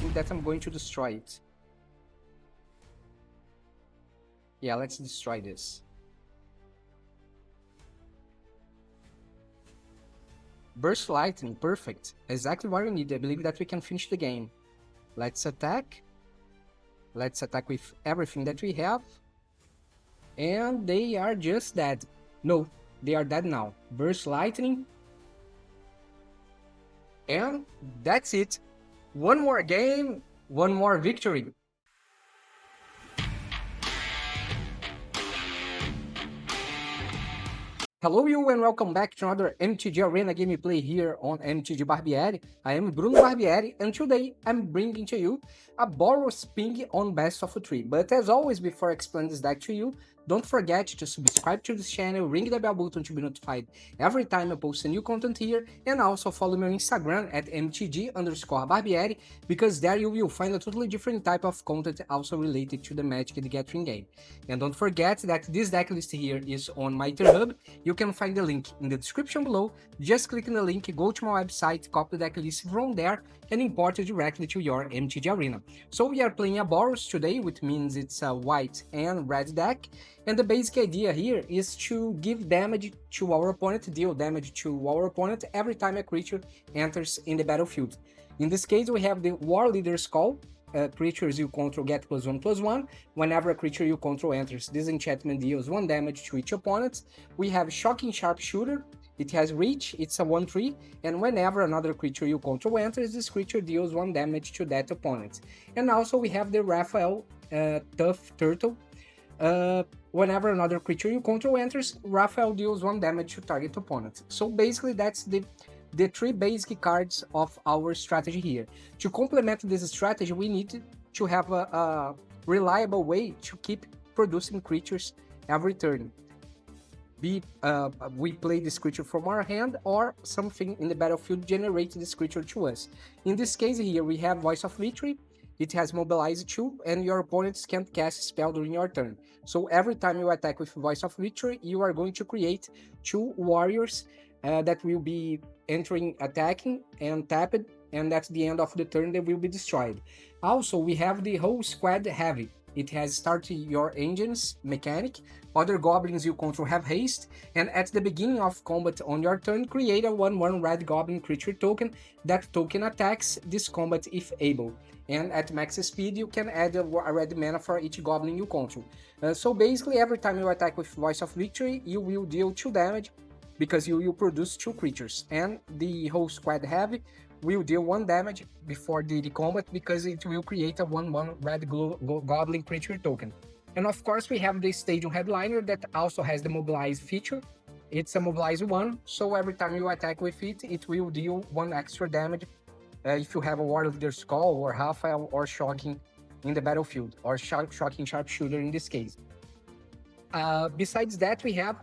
believe that I'm going to destroy it. Yeah, let's destroy this. Burst lightning, perfect. Exactly what we need. I believe that we can finish the game. Let's attack. Let's attack with everything that we have. And they are just dead. No, they are dead now. Burst lightning. And that's it. One more game, one more victory. Hello you and welcome back to another MTG Arena gameplay here on MTG Barbieri. I am Bruno Barbieri and today I'm bringing to you a Boros Ping on Best of 3. But as always, before I explain this deck to you, don't forget to subscribe to this channel, ring the bell button to be notified every time I post a new content here, and also follow me on Instagram at mtg_barbieri, because there you will find a totally different type of content also related to the Magic the Gathering game. And don't forget that this deck list here is on my Hub. You can find the link in the description below. Just click on the link, go to my website, copy the deck list from there, and import it directly to your MTG Arena. So we are playing a Boros today, which means it's a white and red deck. And the basic idea here is to give damage to our opponent, deal damage to our opponent every time a creature enters in the battlefield. In this case, we have the Warleader's Call. Creatures you control get +1/+1. Whenever a creature you control enters, this enchantment deals 1 damage to each opponent. We have Shocking Sharpshooter. It has reach, it's a 1/3, and whenever another creature you control enters, this creature deals 1 damage to that opponent. And also we have the Raphael Tough Turtle. Whenever another creature you control enters, Raphael deals 1 damage to target opponent. So basically that's the 3 basic cards of our strategy here. To complement this strategy, we need to have a reliable way to keep producing creatures every turn. We play this creature from our hand, or something in the battlefield generates this creature to us. In this case here, we have Voice of Victory. It has Mobilize 2, and your opponents can't cast a spell during your turn. So every time you attack with Voice of Victory, you are going to create 2 warriors that will be entering, attacking, and tapped, and at the end of the turn they will be destroyed. Also, we have the whole squad heavy. It has Start Your Engines mechanic. Other goblins you control have haste, and at the beginning of combat on your turn, create a 1/1 red goblin creature token. That token attacks this combat if able. And at max speed, you can add a red mana for each goblin you control. So basically, every time you attack with Voice of Victory, you will deal 2 damage, because you will produce 2 creatures, and the whole squad heavy will deal 1 damage before the combat, because it will create a 1/1 red goblin creature token. And of course we have the Stadium Headliner that also has the Mobilize feature. It's a Mobilize 1, so every time you attack with it, it will deal 1 extra damage if you have a Warleader's Call or Raphael or Shocking in the battlefield, or Shocking Sharpshooter in this case. Besides that, we have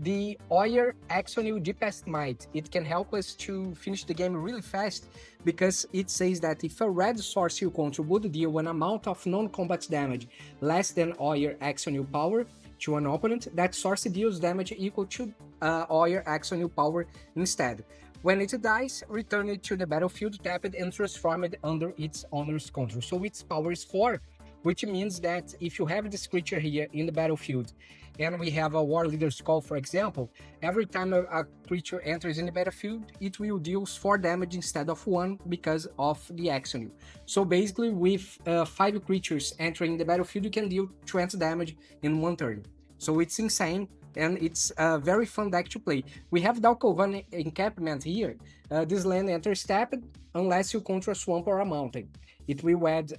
the Ojer Axonil Deepest Might. It can help us to finish the game really fast, because it says that if a red source you control would deal an amount of non-combat damage less than Ojer Axonil power to an opponent, that source deals damage equal to Ojer Axonil power instead. When it dies, return it to the battlefield tapped and transform it under its owner's control. So its power is 4, which means that if you have this creature here in the battlefield, and we have a Warleader's Call, for example, every time a creature enters in the battlefield, it will deal 4 damage instead of 1 because of the Axonil. So basically, with 5 creatures entering the battlefield, you can deal 20 damage in 1 turn. So it's insane, and it's a very fun deck to play. We have Dalkovan Encampment here. This land enters tapped unless you control a swamp or a mountain. It will add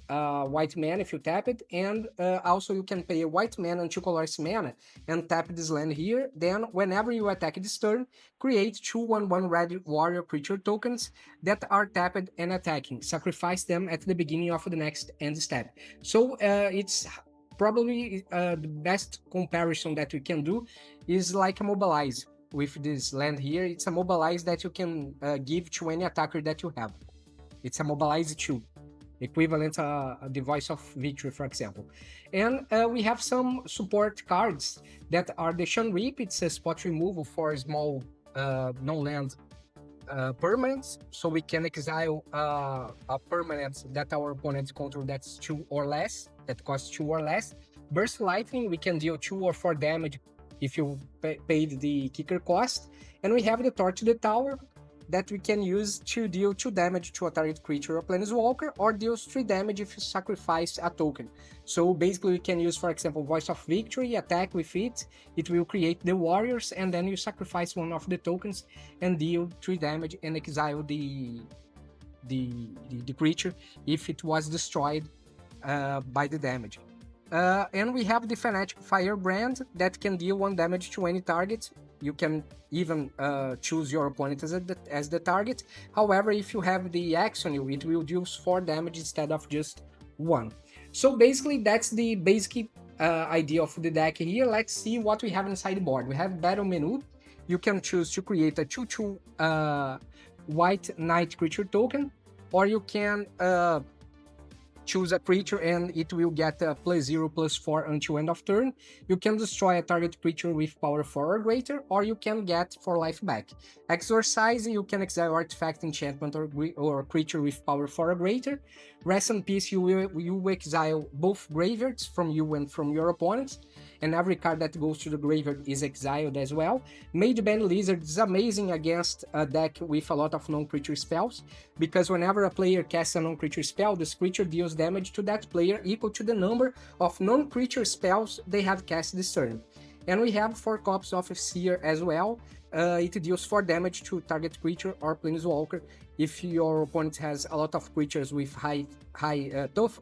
white mana if you tap it, and also you can pay a white mana and 2 colors mana and tap this land here. Then whenever you attack this turn, create 2 1/1 red warrior creature tokens that are tapped and attacking. Sacrifice them at the beginning of the next end step. So it's probably the best comparison that we can do is like a Mobilize. With this land here, it's a Mobilize that you can give to any attacker that you have. It's a Mobilize 2. Equivalent the Voice of Victory, for example. And we have some support cards that are the Shan Reap. It's a spot removal for small non-land permanents, so we can exile a permanent that our opponents control that's 2 or less, that costs 2 or less. Burst Lightning, we can deal 2 or 4 damage if you paid the kicker cost. And we have the Torch to the Tower that we can use to deal 2 damage to a target creature or planeswalker, or deals 3 damage if you sacrifice a token. So basically we can use, for example, Voice of Victory, attack with it, it will create the warriors, and then you sacrifice one of the tokens and deal 3 damage and exile the creature if it was destroyed by the damage. And we have the Fanatical Firebrand that can deal 1 damage to any target. You can even choose your opponent as the target. However, if you have the Axonil, it will deal 4 damage instead of just 1. So basically, that's the basic idea of the deck here. Let's see what we have inside the board. We have Battle Menu. You can choose to create a 2/2 White Knight creature token, or you can choose a creature and it will get a +0/+4 until end of turn. You can destroy a target creature with power 4 or greater, or you can get 4 life back. Exorcise, you can exile artifact, enchantment, or creature with power 4 or greater. Rest in Peace, you will exile both graveyards from you and from your opponents, and every card that goes to the graveyard is exiled as well. Mageband Lizard is amazing against a deck with a lot of non-creature spells, because whenever a player casts a non-creature spell, this creature deals damage to that player equal to the number of non-creature spells they have cast this turn. And we have 4 copies of Seer as well. It deals 4 damage to target creature or planeswalker. If your opponent has a lot of creatures with high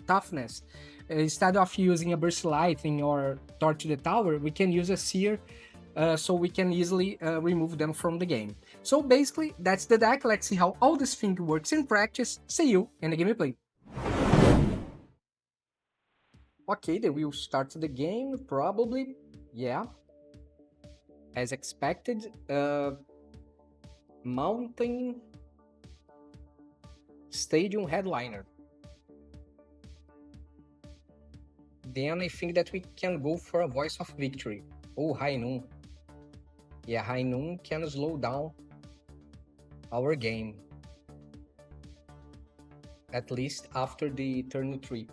toughness, instead of using a Burst Lightning or Torch to the Tower, we can use a Seer, so we can easily remove them from the game. So basically, that's the deck. Let's see how all this thing works in practice. See you in the gameplay. Okay, they will start the game, probably. Yeah. As expected. Mountain Stadium Headliner. Then I think that we can go for a Voice of Victory. Oh, High Noon. Yeah, High Noon can slow down our game. At least after the turn 3.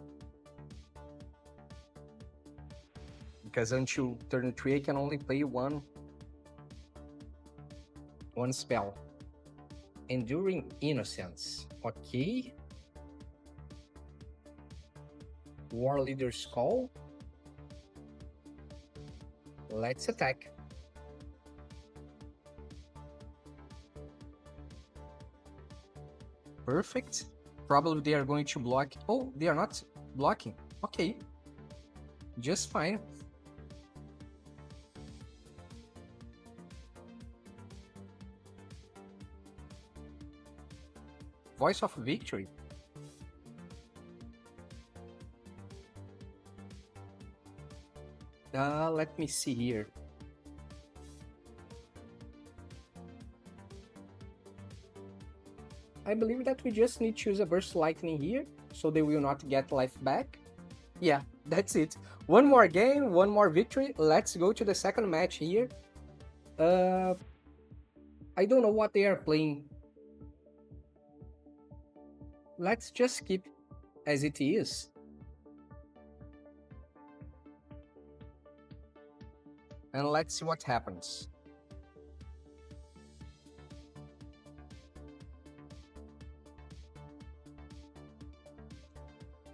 Because until turn 3 I can only play one spell. Enduring Innocence. Okay. Warleader's Call. Let's attack. Perfect. Probably they are going to block. Oh, they are not blocking. Okay. Just fine. Voice of Victory. Let me see here. I believe that we just need to use a Burst Lightning here, so they will not get life back. Yeah, that's it. One more game, one more victory. Let's go to the second match here. I don't know what they are playing. Let's just keep as it is. And let's see what happens.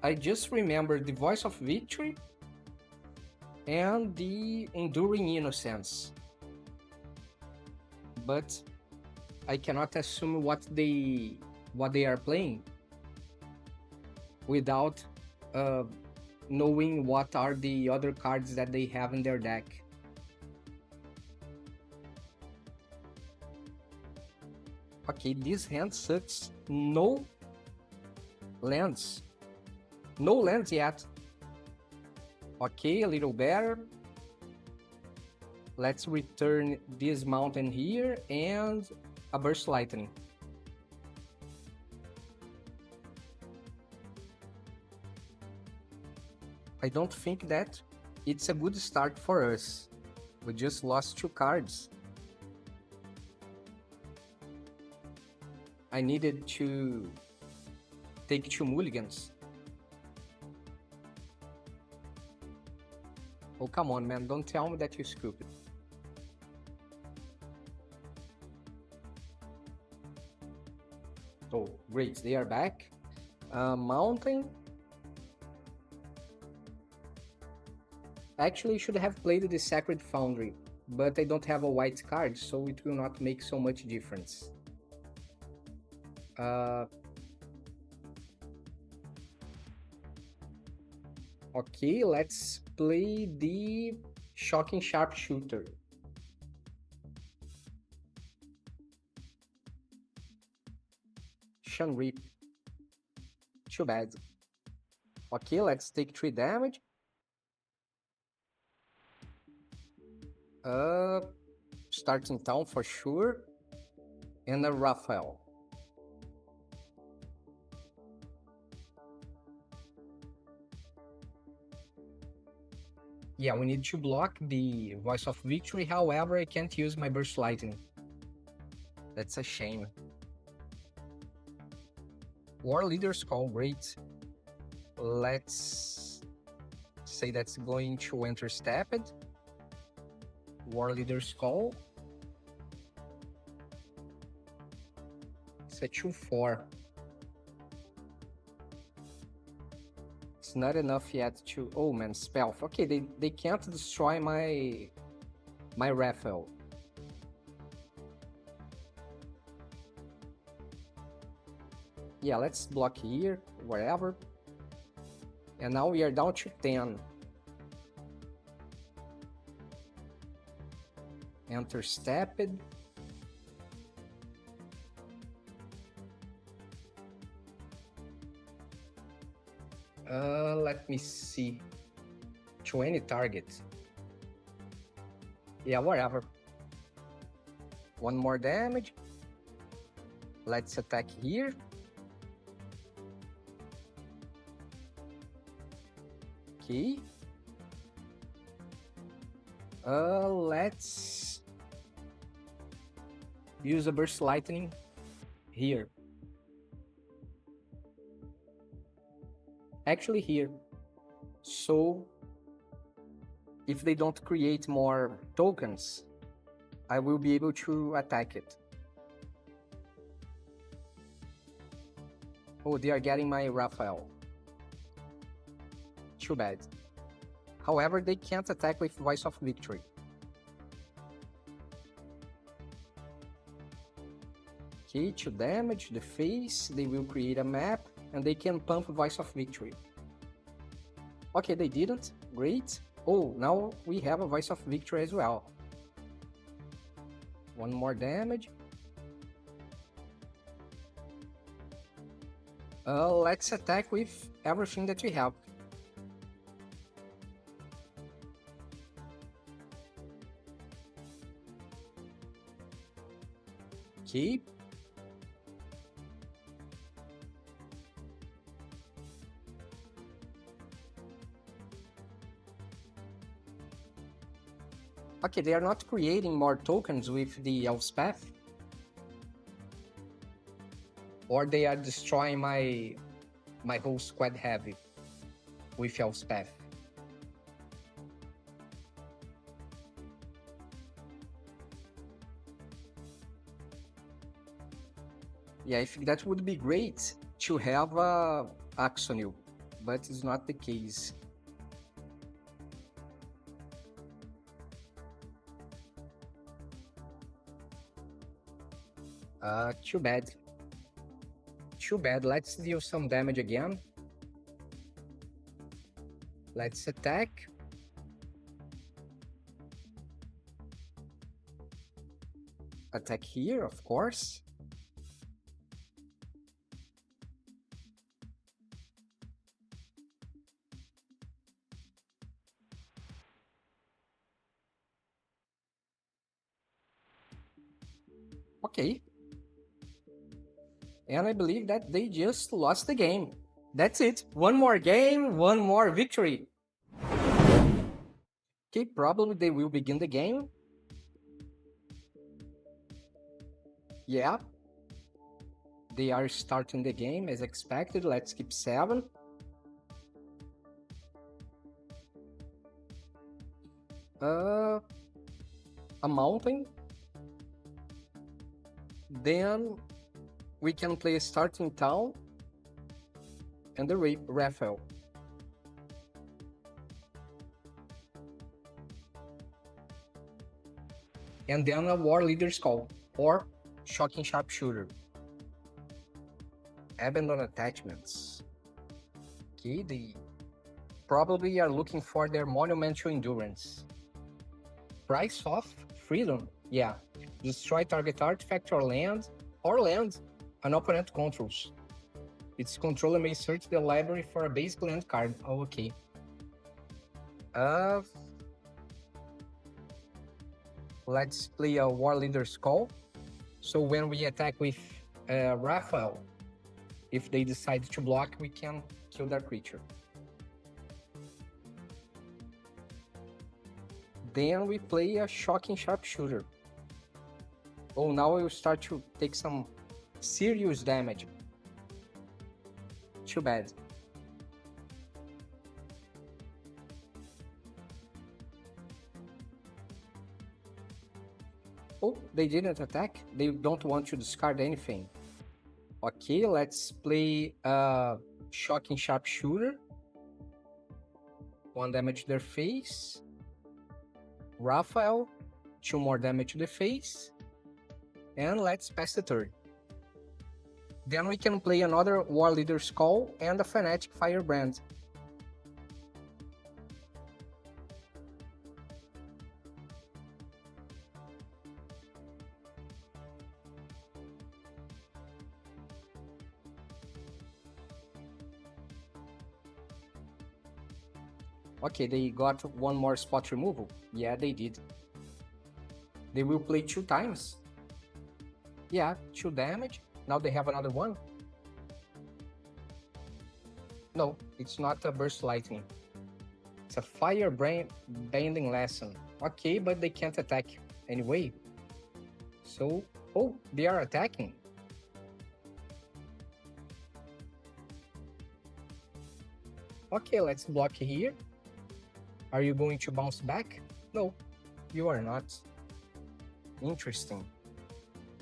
I just remembered the Voice of Victory and the Enduring Innocence. But I cannot assume what they are playing without knowing what are the other cards that they have in their deck. Okay, this hand sucks. No lands. No lands yet. Okay, a little better. Let's return this mountain here and a Burst Lightning. I don't think that it's a good start for us. We just lost 2 cards. I needed to take 2 mulligans. Oh, come on, man. Don't tell me that you scooped. Oh, great. They are back. Mountain. Actually, I should have played the Sacred Foundry, but I don't have a white card, so it will not make so much difference. Okay, let's play the Shocking Sharpshooter. Shanrip. Too bad. Okay, let's take 3 damage. Starting town for sure. And a Raphael. Yeah, we need to block the Voice of Victory, however, I can't use my Burst Lightning. That's a shame. Warleader's Call, great. Let's say that's going to enter Stepped. Warleader's Call. It's a 2/4. It's not enough yet to... Oh man, spell. Okay, they can't destroy my Raphael. Yeah, let's block here, wherever. And now we are down to 10. Enter Stepped. Let me see. 20 target. Yeah, whatever. 1 more damage. Let's attack here. Okay. Let's use a Burst Lightning here. Actually here. So if they don't create more tokens, I will be able to attack it. Oh, they are getting my Raphael. Too bad. However, they can't attack with Voice of Victory. Okay, 2 damage, the face, they will create a map, and they can pump Voice of Victory. Okay, they didn't. Great. Oh, now we have a Voice of Victory as well. 1 more damage. Let's attack with everything that we have. Okay. Okay, they are not creating more tokens with the Elspeth. Or they are destroying my whole squad heavy with Elspeth. Yeah, I think that would be great to have Axonil, but it's not the case. Too bad. Too bad. Let's deal some damage again. Let's attack. Attack here, of course. Okay. And I believe that they just lost the game. That's it. One more game, one more victory. Okay, probably they will begin the game. Yeah. They are starting the game as expected. Let's keep 7. A mountain. Then we can play a starting town and the Raphael. And then a Warleader's Call or Shocking Sharpshooter. Abandon attachments. Okay, they probably are looking for their monumental endurance. Price of freedom. Yeah. Destroy target artifact or land an opponent controls. Its controller may search the library for a basic land card. Oh, okay. Let's play a Warleader's Call. So when we attack with Raphael, if they decide to block, we can kill that creature. Then we play a Shocking Sharpshooter. Oh, now we'll start to take some serious damage. Too bad. Oh, they didn't attack? They don't want to discard anything. Okay, let's play Shocking Sharpshooter. 1 damage to their face. Raphael, 2 more damage to the face. And let's pass the turn. Then we can play another Warleader's Call and a Fanatical Firebrand. Okay, they got 1 more spot removal. Yeah, they did. They will play 2 times. Yeah, 2 damage. Now they have another 1. No, it's not a Burst Lightning. It's a Firebranding Lesson. Okay, but they can't attack anyway. So, oh, they are attacking. Okay, let's block here. Are you going to bounce back? No, you are not. Interesting.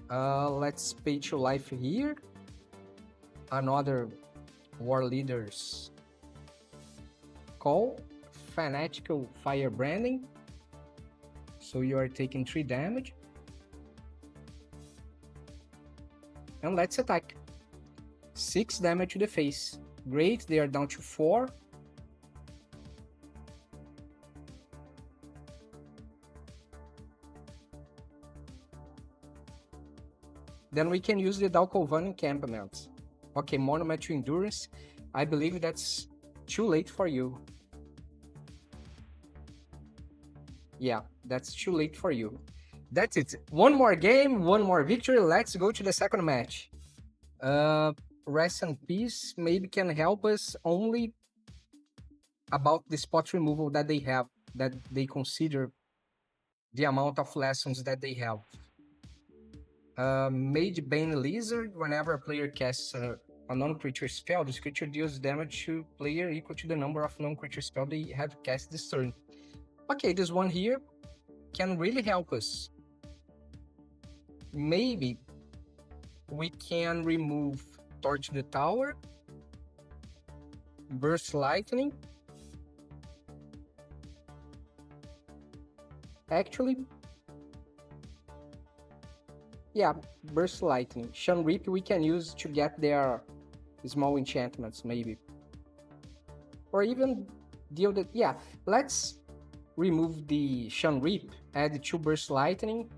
Let's pay 2 life here. Another Warleader's Call. Fanatical Firebranding. So you are taking 3 damage. And let's attack. 6 damage to the face. Great, they are down to 4. Then we can use the Dalkovan encampment. Okay, Monumental Endurance. I believe that's too late for you. Yeah, that's too late for you. That's it. 1 more game, 1 more victory. Let's go to the second match. Rest in Peace maybe can help us only about the spot removal that they have, that they consider the amount of lessons that they have. Mage Bane Lizard, whenever a player casts a non-creature spell, this creature deals damage to player equal to the number of non-creature spell they have cast this turn. Okay, this one here can really help us. Maybe we can remove Torch the Tower, Burst Lightning. Actually, yeah, Burst Lightning. Shan Reap we can use to get their small enchantments, maybe. Or even deal that. Yeah, let's remove the Shan Reap, add 2 Burst Lightning,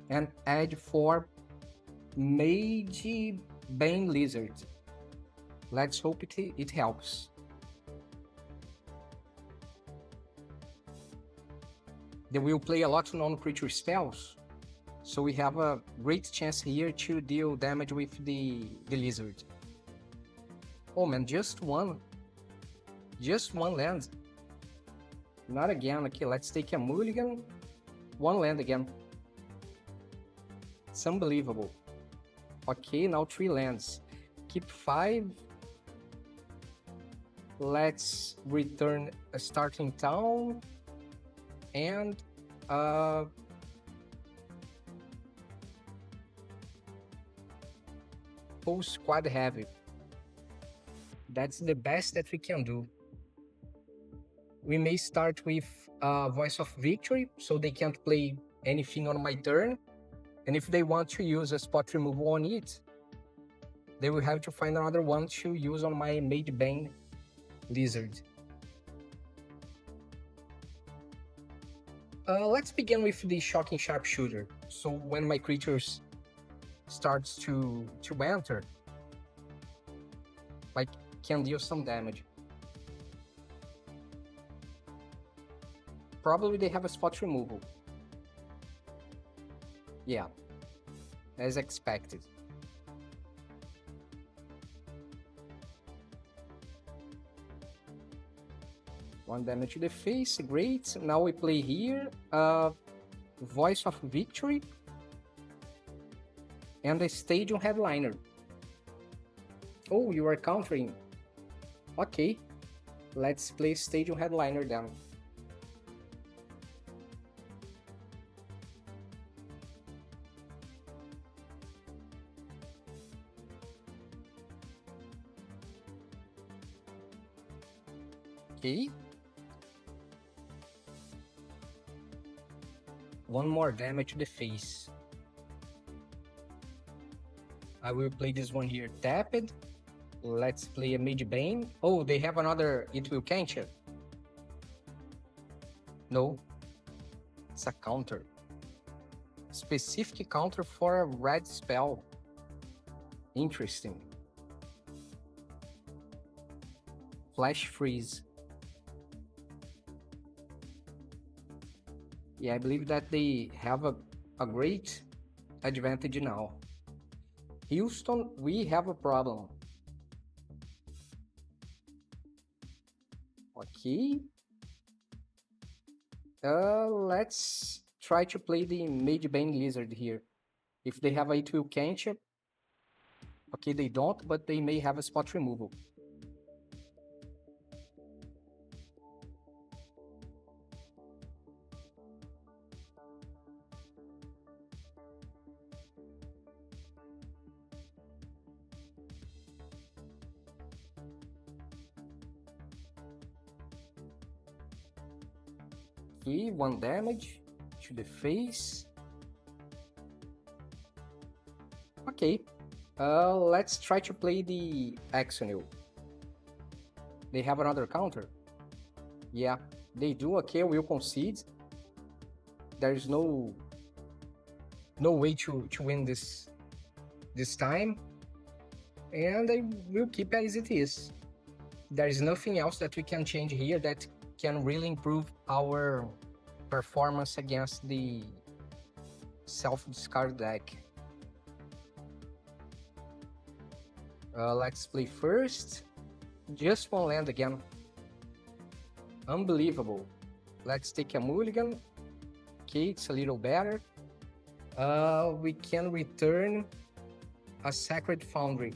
and add 4 Mage Bane Lizard. Let's hope it helps. They will play a lot of non-creature spells. So we have a great chance here to deal damage with the lizard. Oh man, just one land. Not again. Okay, let's take a mulligan. 1 land again. It's unbelievable. Okay, now 3 lands. Keep 5. Let's return a starting town and full squad heavy. That's the best that we can do. We may start with Voice of Victory, so they can't play anything on my turn. And if they want to use a spot removal on it, they will have to find another one to use on my Mage Bane Lizard. Let's begin with the Shocking Sharpshooter. So when my creatures starts to enter, I can deal some damage. Probably they have a spot removal. Yeah, as expected. One damage to the face, great. Now we play here, Voice of Victory and a Stadium Headliner. Oh, you are countering. Okay, let's play Stadium Headliner then. Okay. One more damage to the face. I will play this one here tapped. Let's play a Mage Bane. Oh, they have another It Will Cancel. No. It's a counter. Specific counter for a red spell. Interesting. Flash Freeze. Yeah, I believe that they have a great advantage now. Houston, we have a problem. Okay. Let's try to play the Mage Bane Lizard here. If they have a It Will Cancel. Okay, they don't, but they may have a spot removal. Okay, 1 damage to the face. Okay, let's try to play the Axonil. They have another counter? Yeah, they do. Okay, we'll concede. There's no way to win this time. And I will keep as it is. There is nothing else that we can change here that can really improve our performance against the self-discard deck. Let's play first. Just 1 land again. Unbelievable. Let's take a mulligan. Okay, it's a little better. We can return a Sacred Foundry.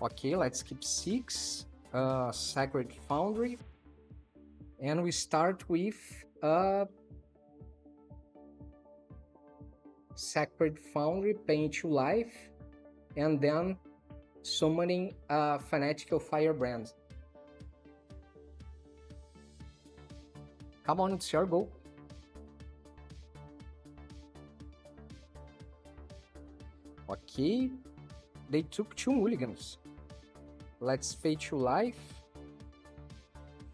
Okay, let's keep 6. Sacred Foundry. And we start with Sacred Foundry, paying 2 life, and then summoning a Fanatical Firebrand. Come on, it's your go. Okay, they took 2 mulligans. Let's pay 2 life,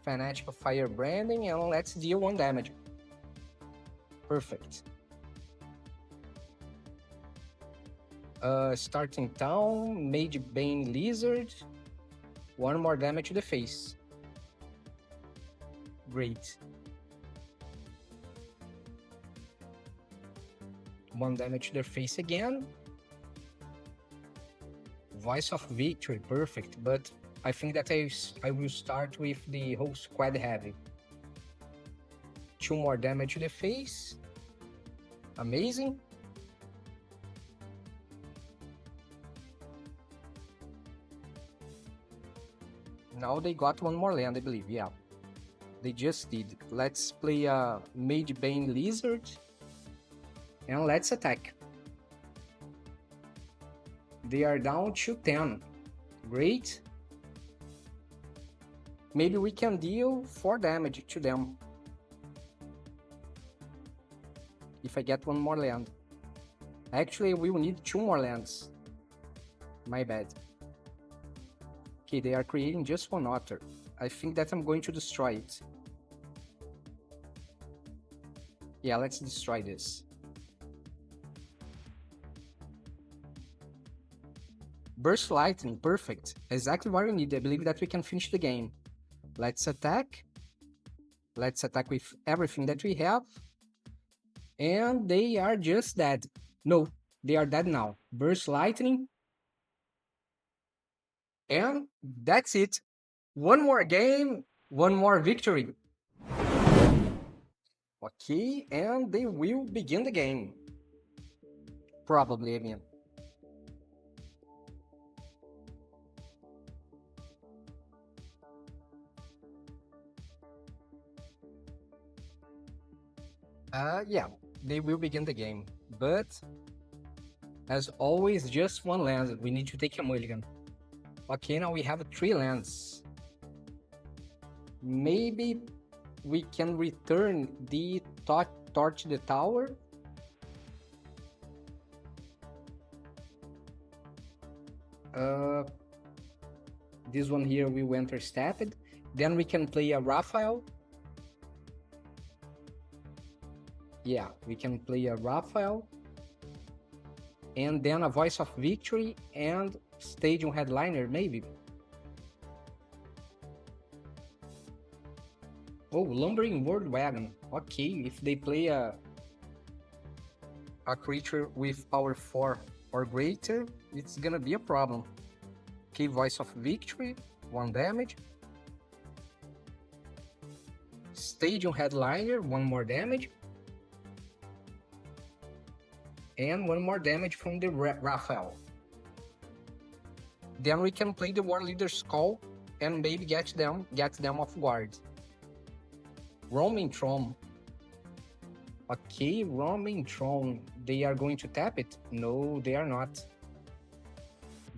Fanatical Firebranding, and let's deal 1 damage. Perfect. Starting town, Mage Bane Lizard, 1 more damage to the face. Great. 1 damage to their face again. Voice of Victory, perfect, but I think that I will start with the whole squad heavy. 2 more damage to the face. Amazing. Now they got 1 more land, I believe, yeah. They just did. Let's play a Mage Bane Lizard. And let's attack. They are down to 10. Great. Maybe we can deal 4 damage to them. If I get 1 more land. Actually, we will need 2 more lands. My bad. Okay, they are creating just 1 Otter. I think that I'm going to destroy it. Yeah, let's destroy this. Burst Lightning, perfect. Exactly what we need. I believe that we can finish the game. Let's attack. Let's attack with everything that we have. And they are just dead. No, they are dead now. Burst Lightning. And that's it. 1 more game, 1 more victory. Okay, and they will begin the game. Probably, I mean. Yeah, they will begin the game. But, as always, just 1 land. We need to take a mulligan. Okay, now we have 3 lands. Maybe we can return the torch the tower. This one here we will enter stepped. Then we can play a Raphael. Yeah, we can play a Raphael. And then a Voice of Victory and Stadium Headliner, maybe. Oh, Lumbering World Wagon. Okay, if they play a creature with power 4 or greater, it's gonna be a problem. Okay, Voice of Victory, 1 damage. Stadium Headliner, 1 more damage. And 1 more damage from the Raphael. Then we can play the Warleader's Call and maybe get them off guard. Roaming Throne. Okay, Roaming Throne. They are going to tap it? No, they are not.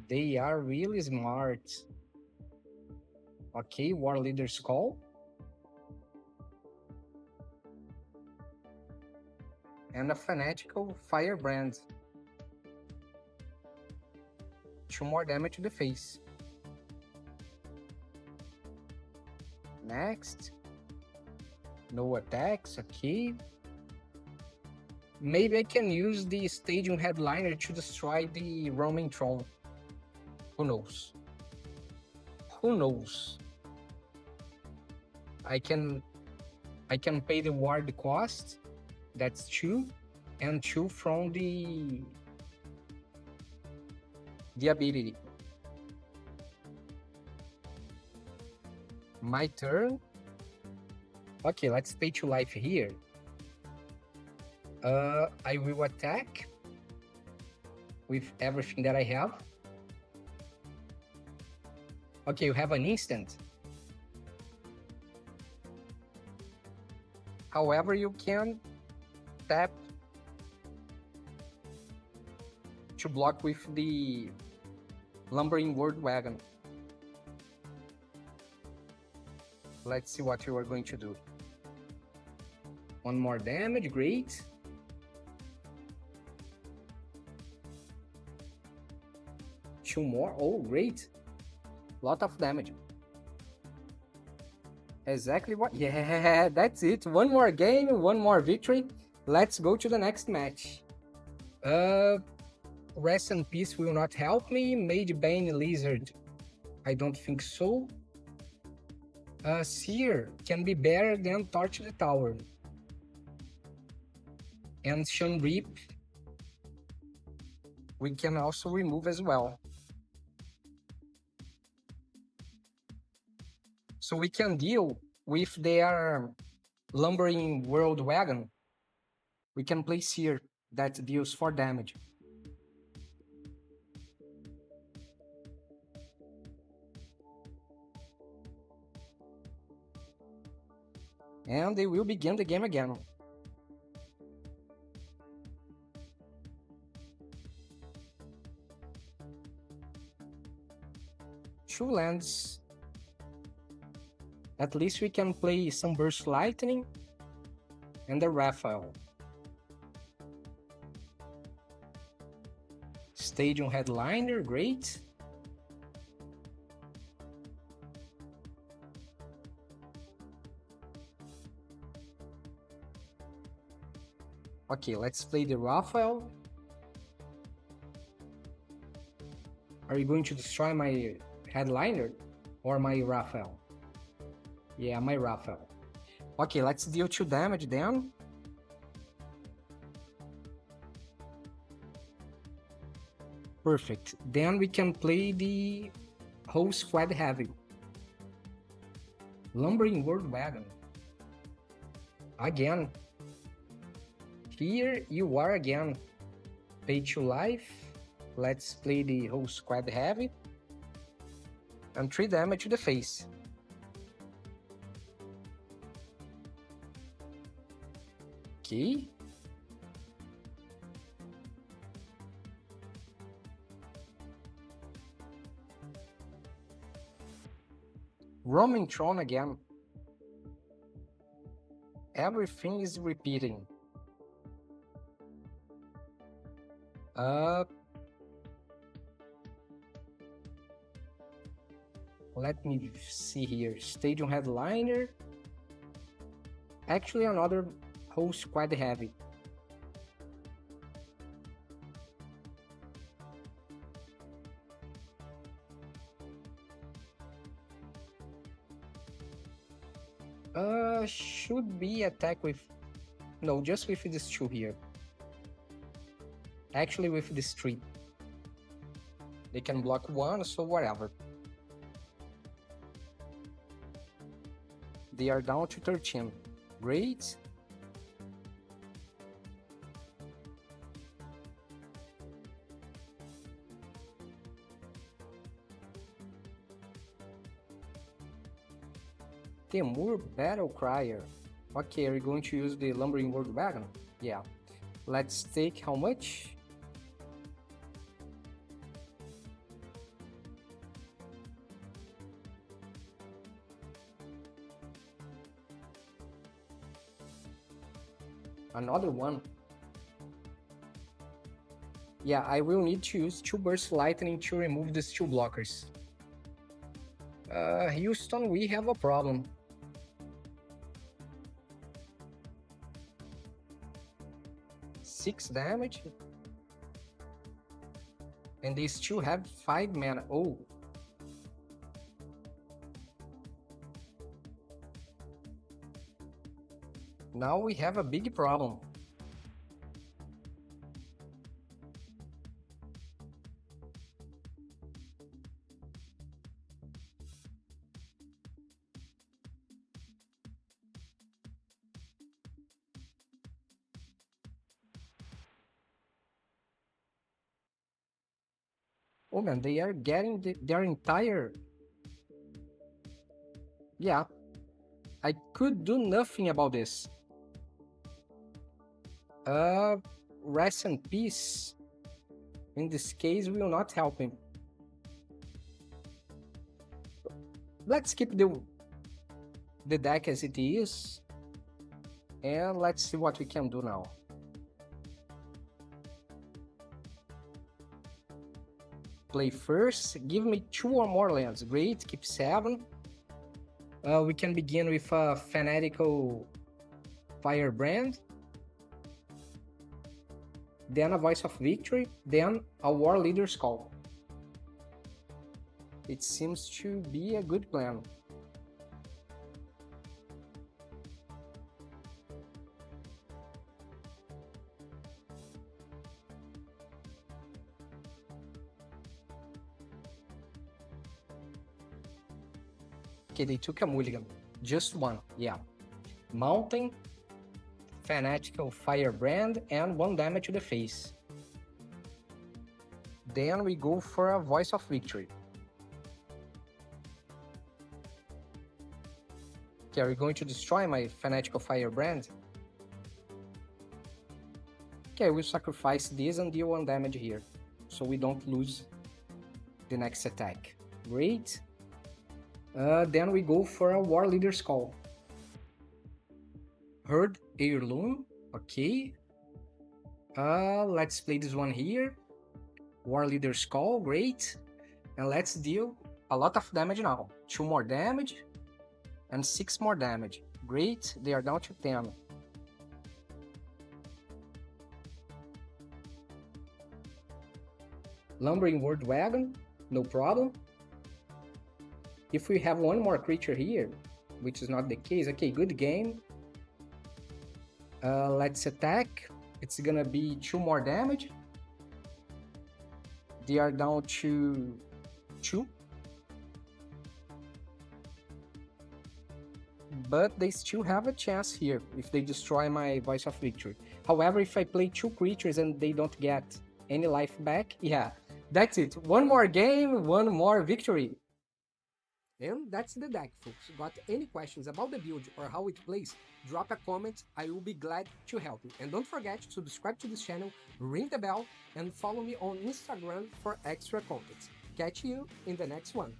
They are really smart. Okay, Warleader's Call. And a Fanatical Firebrand. 2 more damage to the face. Next. No attacks, okay. Maybe I can use the Stadium Headliner to destroy the Roaming Throne. Who knows? Who knows? I can pay the ward cost. That's 2. And 2 from the ability. My turn. Okay, let's pay 2 life here. I will attack with everything that I have. Okay, you have an instant. However, you can tap to block with the Lumbering World Wagon. Let's see what you are going to do. 1 more damage, great. Two more, oh great. Lot of damage. Exactly what, yeah, that's it. 1 more game, 1 more victory. Let's go to the next match. Rest in Peace will not help me. Mage Bane Lizard, I don't think so. Seer can be better than Torch the Tower. And Shun Reap we can also remove as well. So we can deal with their lumbering world wagon. We can place here that deals 4 damage. And they will begin the game again. Two lands. At least we can play some Burst Lightning and the Raphael. Stadium Headliner, great. Okay, let's play the Raphael. Are you going to destroy my Headliner or my Raphael? Yeah, my Raphael. Okay, let's deal 2 damage then. Perfect. Then we can play the whole squad heavy. Lumbering World Wagon. Again. Here you are again. Pay 2 life. Let's play the whole squad heavy. And 3 damage to the face. Okay. Roaming Throne again. Everything is repeating. Let me see here. Stadium Headliner. Actually, another whole squad heavy. Should be attack with... No, just with this 2 here. Actually, with this 3. They can block 1, so whatever. They are down to 13. Great. Temur Battle Crier. Okay, are you going to use the Lumbering World Wagon? Yeah. Let's take how much? Another one. Yeah, I will need to use 2 Burst Lightning to remove these 2 blockers. Houston, we have a problem. Six damage. And they still have 5 mana. Oh. Now we have a big problem. Oh man, they are getting their entire... Yeah. I could do nothing about this. Rest in peace. In this case, will not help him. Let's keep the deck as it is. And let's see what we can do now. Play first. Give me 2 or more lands. Great, keep 7. We can begin with a Fanatical Firebrand. Then a Voice of Victory. Then a Warleader's Call. It seems to be a good plan. Okay, they took a mulligan. Just one, yeah. Mountain, Fanatical Firebrand, and 1 damage to the face. Then we go for a Voice of Victory. Okay, are we going to destroy my Fanatical Firebrand? Okay, we'll sacrifice this and deal 1 damage here, so we don't lose the next attack. Great. Then we go for a Warleader's Call. Herd Heirloom, okay. Let's play this one here. Warleader's Call, great. And let's deal a lot of damage now. 2 more damage and 6 more damage. Great, they are down to 10. Lumbering Word Wagon, no problem. If we have 1 more creature here, which is not the case, okay, good game. Let's attack. It's gonna be 2 more damage. They are down to 2. But they still have a chance here if they destroy my Voice of Victory. However, if I play 2 creatures and they don't get any life back, yeah, that's it. 1 more game, 1 more victory. And that's the deck, folks. Got any questions about the build or how it plays? Drop a comment, I will be glad to help you. And don't forget to subscribe to this channel, ring the bell, and follow me on Instagram for extra content. Catch you in the next one.